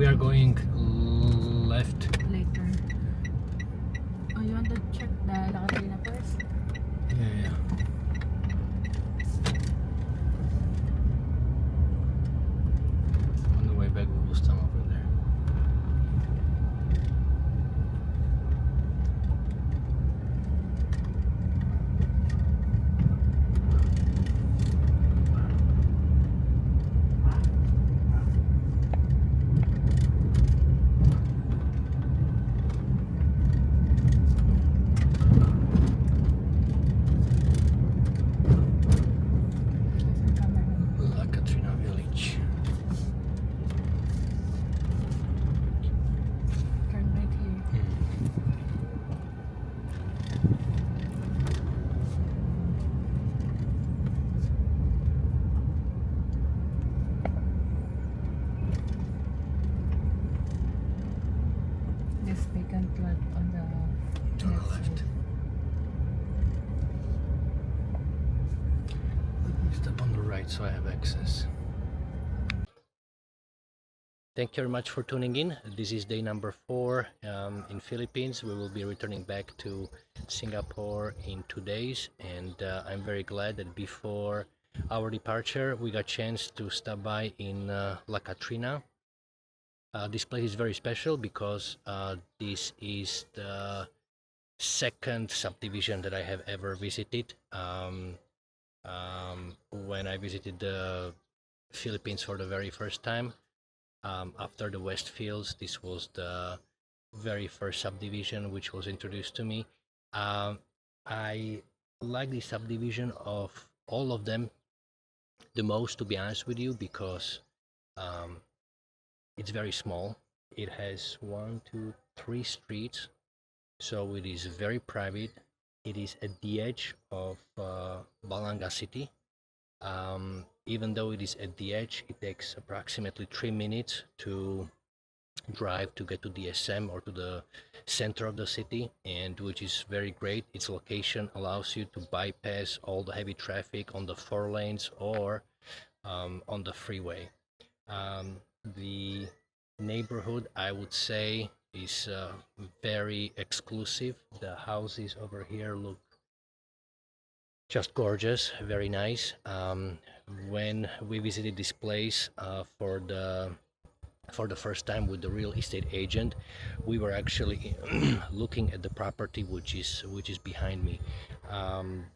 we are going left. Later. Oh, you want to check the Katrina first? Yeah. On the way back, we will stop over there. La Katrina village. Turn right here. This vacant lot on the left. Let me step on the right so I have access. Thank you very much for tuning in. This is day number 4 in Philippines. We will be returning back to Singapore in 2 days, and I'm very glad that before our departure we got a chance to stop by in La Katrina. This place is very special because this is the second subdivision that I have ever visited. When I visited the Philippines for the very first time, after the Westfields, this was the very first subdivision which was introduced to me. I like the subdivision of all of them the most, to be honest with you, because it's very small. It has 1, 2, 3 streets, so it is very private. It is at the edge of Balanga City. Even though it is at the edge, it takes approximately 3 minutes to drive to get to the SM or to the center of the city, and which is very great. Its location allows you to bypass all the heavy traffic on the 4 lanes or on the freeway. The neighborhood, I would say, is very exclusive. The houses over here look just gorgeous, very nice. When we visited this place for the first time with the real estate agent, we were actually looking at the property which is behind me.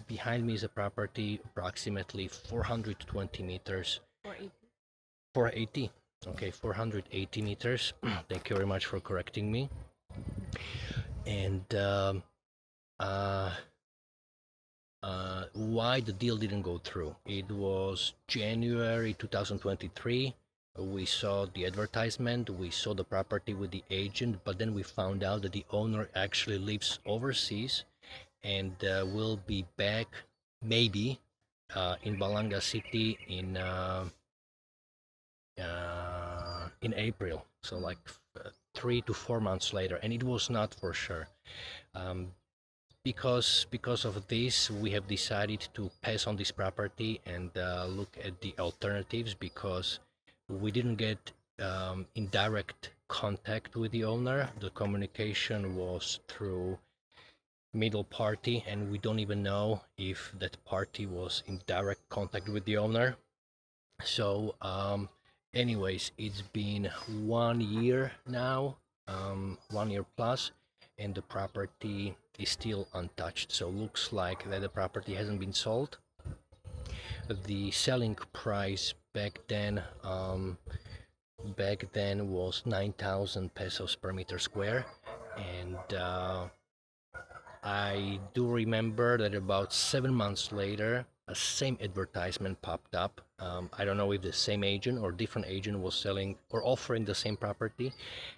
Behind me is a property approximately 420 meters. 480. 480. Okay, 480 meters. Thank you very much for correcting me. And why the deal didn't go through? It was January 2023. We saw the advertisement, we saw the property with the agent, but then we found out that the owner actually lives overseas and will be back maybe in Balanga City in April, so like 3 to 4 months later, and it was not for sure. Because of this, we have decided to pass on this property and look at the alternatives, because we didn't get in direct contact with the owner. The communication was through middle party, and we don't even know if that party was in direct contact with the owner. So anyways, it's been 1 year now, 1 year plus, and the property is still untouched. So looks like that the property hasn't been sold. The selling price back then was 9,000 pesos per meter square, and I do remember that about 7 months later a same advertisement popped up. I don't know if the same agent or different agent was selling or offering the same property,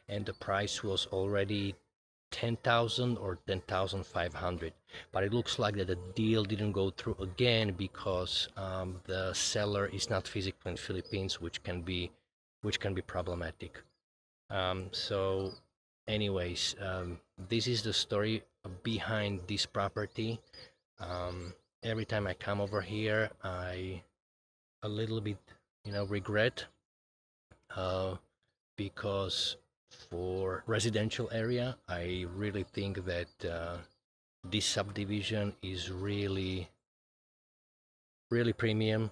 and the price was already 10,000 or 10,500. But it looks like that the deal didn't go through again because the seller is not physically in Philippines, which can be problematic. So anyways, this is the story behind this property. Every time I come over here, I a little bit regret because for residential area, I really think that this subdivision is really premium.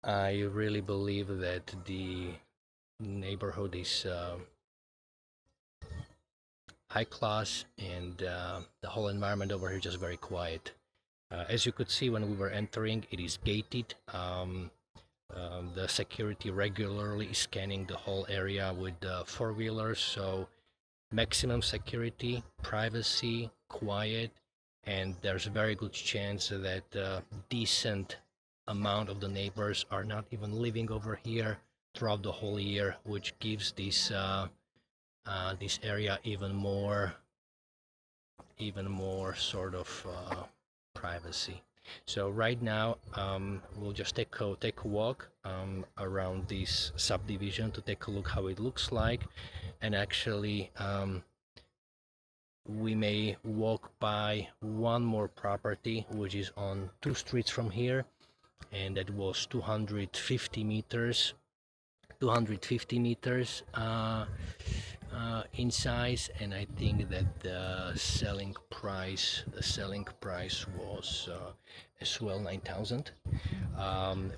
I really believe that the neighborhood is high class, and the whole environment over here is just very quiet. As you could see when we were entering, it is gated. The security regularly is scanning the whole area with four-wheelers, so maximum security, privacy, quiet, and there's a very good chance that decent amount of the neighbors are not even living over here throughout the whole year, which gives this area even more sort of privacy. So right now we'll just take a walk around this subdivision to take a look how it looks like, and actually we may walk by one more property which is on 2 streets from here, and that was 250 meters in size, and I think that the selling price was as well 9,000.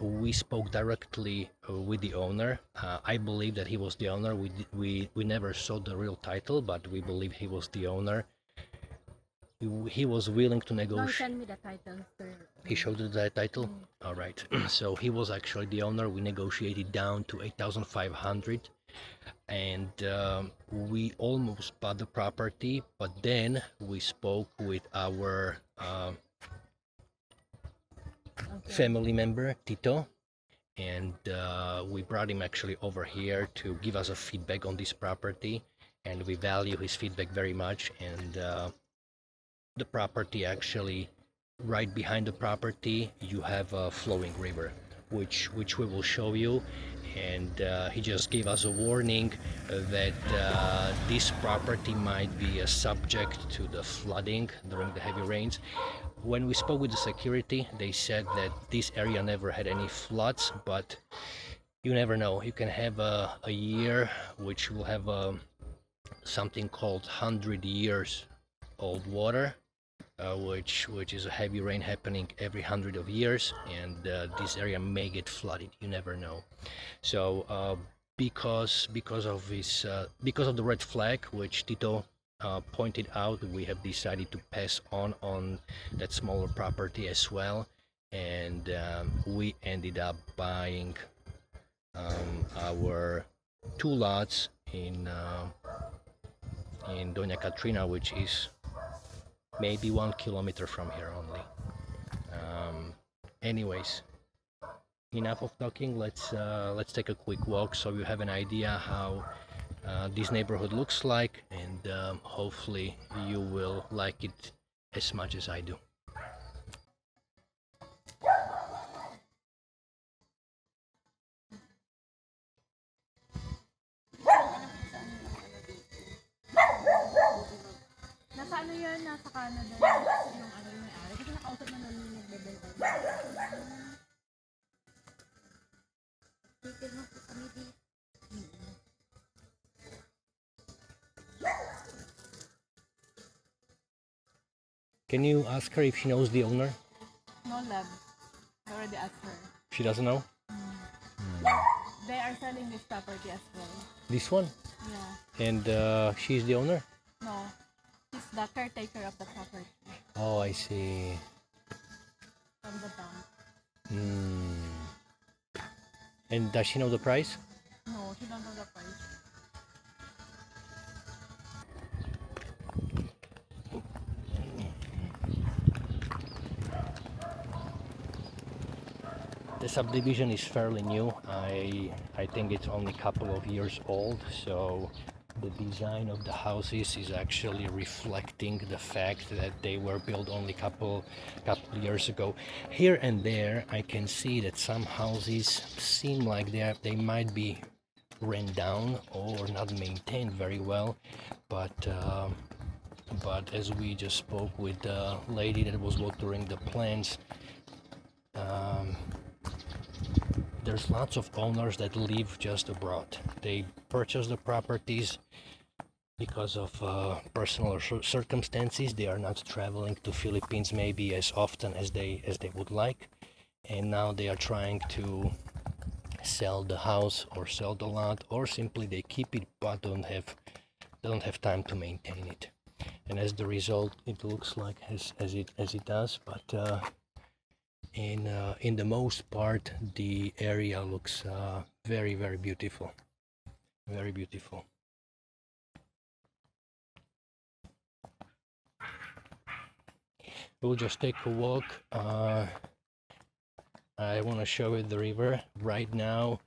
We spoke directly with the owner. I believe that he was the owner. We never saw the real title, but we believe he was the owner. He was willing to negotiate. Send me the title, sir. He showed you the title? All right. So he was actually the owner. We negotiated down to 8,500, and we almost bought the property, but then we spoke with our family member, Tito, and we brought him actually over here to give us a feedback on this property, and we value his feedback very much. And the property actually, right behind the property, you have a flowing river, which we will show you. And he just gave us a warning that this property might be subject to the flooding during the heavy rains. When we spoke with the security, they said that this area never had any floods, but you never know. You can have a year which will have something called 100 years old water, which is a heavy rain happening every 100 of years, and this area may get flooded. You never know. So because of the red flag which Tito pointed out, we have decided to pass on that smaller property as well, and we ended up buying our 2 lots in Doña Katrina, which is maybe 1 kilometer from here only. Anyways, enough of talking. Let's take a quick walk so you have an idea how this neighborhood looks like, and hopefully you will like it as much as I do. Nasa ano yun? Nasa Canada yung ano yung may-ari. Kasi nakausap na namin yung nagbebenta. Ticket mo po kami dito. Can you ask her if she knows the owner? No, love. I already asked her. She doesn't know? They are selling this property as well. This one? Yeah. And she's the owner? No. She's the caretaker of the property. Oh, I see. From the bank. And does she know the price? No, she don't know the price. The subdivision is fairly new. I think it's only a couple of years old, so the design of the houses is actually reflecting the fact that they were built only couple years ago. Here and there I can see that some houses seem like they might be ran down or not maintained very well, but as we just spoke with the lady that was watering the plants, the there's lots of owners that live just abroad. They purchase the properties because of personal circumstances. They are not traveling to Philippines maybe as often as they would like, and now they are trying to sell the house or sell the lot, or simply they keep it but don't have time to maintain it. And as the result, it looks like as it does. But in the most part, the area looks very, very beautiful, very beautiful. We'll just take a walk. I want to show you the river. Right now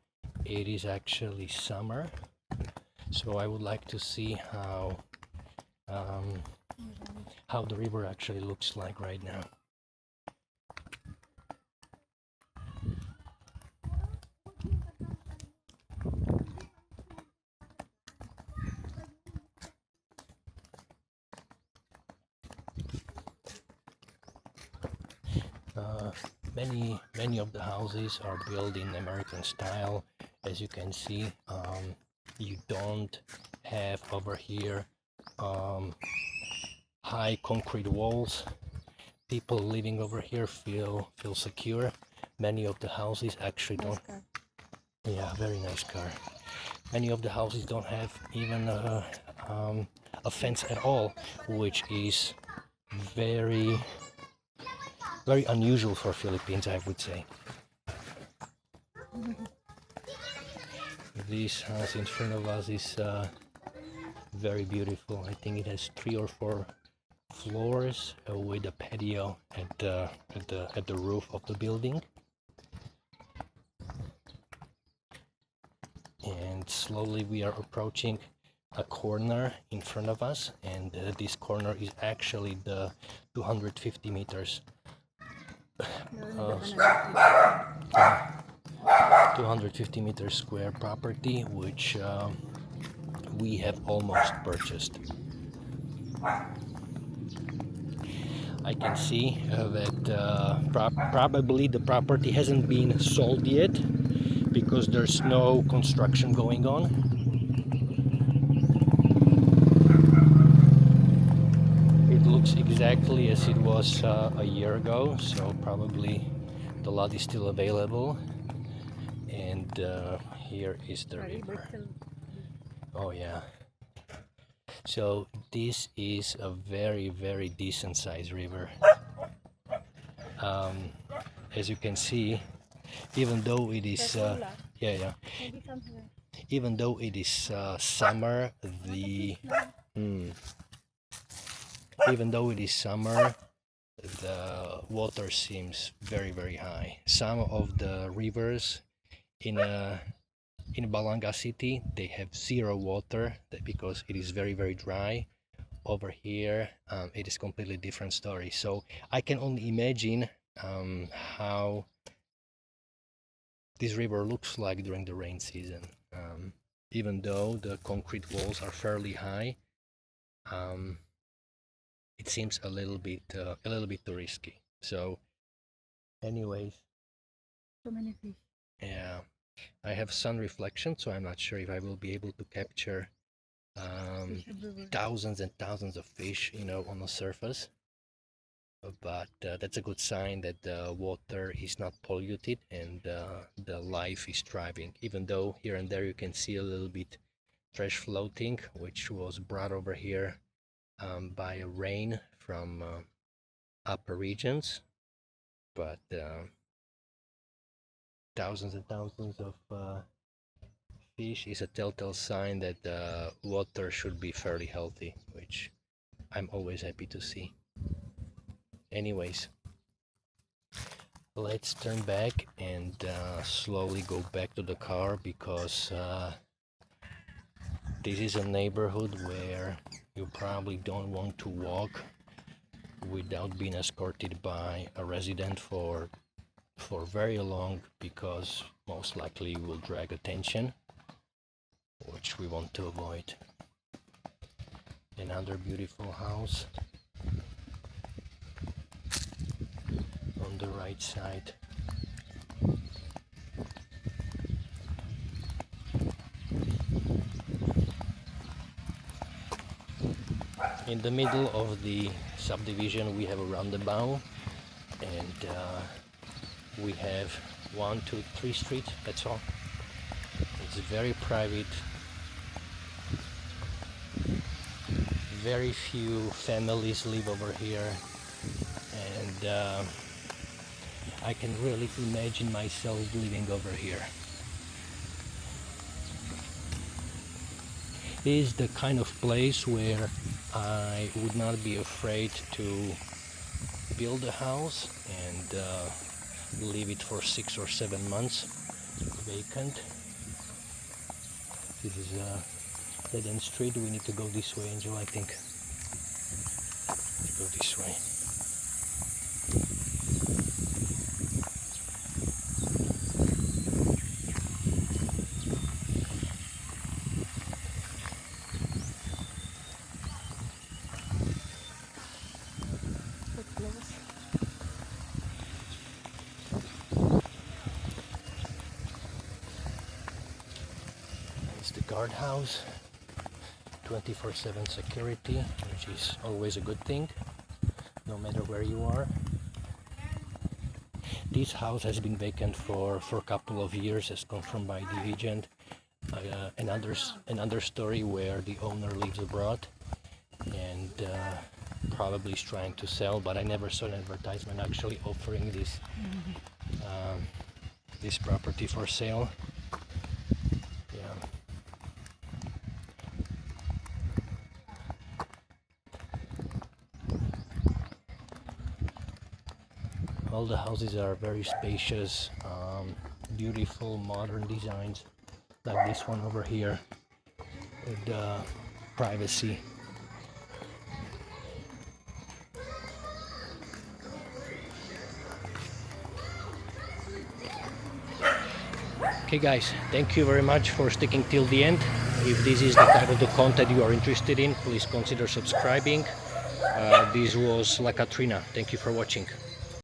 it is actually summer, so I would like to see how the river actually looks like right now. Many of the houses are built in American style. As you can see, you don't have over here high concrete walls. People living over here feel secure. Many of the houses actually don't. Yeah, very nice car. Many of the houses don't have even a fence at all, which is very unusual for Philippines, I would say. This house in front of us is very beautiful. I think it has 3 or 4 floors with a patio at the roof of the building. And slowly we are approaching a corner in front of us, and this corner is actually the 250 meters 250 meter square property, which we have almost purchased. I can see that probably the property hasn't been sold yet because there's no construction going on. It looks exactly as it was a year ago, so probably the lot is still available. And here is the river. Oh yeah. So this is a very, very decent sized river. As you can see, even though it is even though it is summer, even though it is summer, the water seems very, very high. Some of the rivers in Balanga City, they have 0 water because it is very, very dry. Over here, it is completely different story. So I can only imagine how this river looks like during the rain season. Even though the concrete walls are fairly high, it seems a little bit too risky. So, anyways, So many fish. Yeah, I have sun reflection, so I'm not sure if I will be able to capture thousands and thousands of fish, on the surface. But that's a good sign that the water is not polluted and the life is thriving. Even though here and there you can see a little bit trash floating, which was brought over here by a rain from upper regions. But thousands and thousands of fish is a telltale sign that the water should be fairly healthy, which I'm always happy to see. Anyways, let's turn back and slowly go back to the car, because this is a neighborhood where you probably don't want to walk without being escorted by a resident for very long, because most likely you will drag attention, which we want to avoid. Another beautiful house on the right side. In the middle of the subdivision we have a roundabout, and we have 1, 2, 3 streets, that's all. It's very private, very few families live over here, and I can really imagine myself living over here. It is the kind of place where I would not be afraid to build a house and leave it for 6 or 7 months vacant. This is a dead-end street. We need to go this way, Angel, I think. Let's go this way. The guardhouse, 24/7 security, which is always a good thing, no matter where you are. This house has been vacant for a couple of years, as confirmed by the agent. Another story where the owner lives abroad and probably is trying to sell, but I never saw an advertisement actually offering this this property for sale. All the houses are very spacious, beautiful modern designs, like this one over here, with privacy. Okay guys, thank you very much for sticking till the end. If this is the type of the content you are interested in, please consider subscribing. This was La Katrina. Thank you for watching.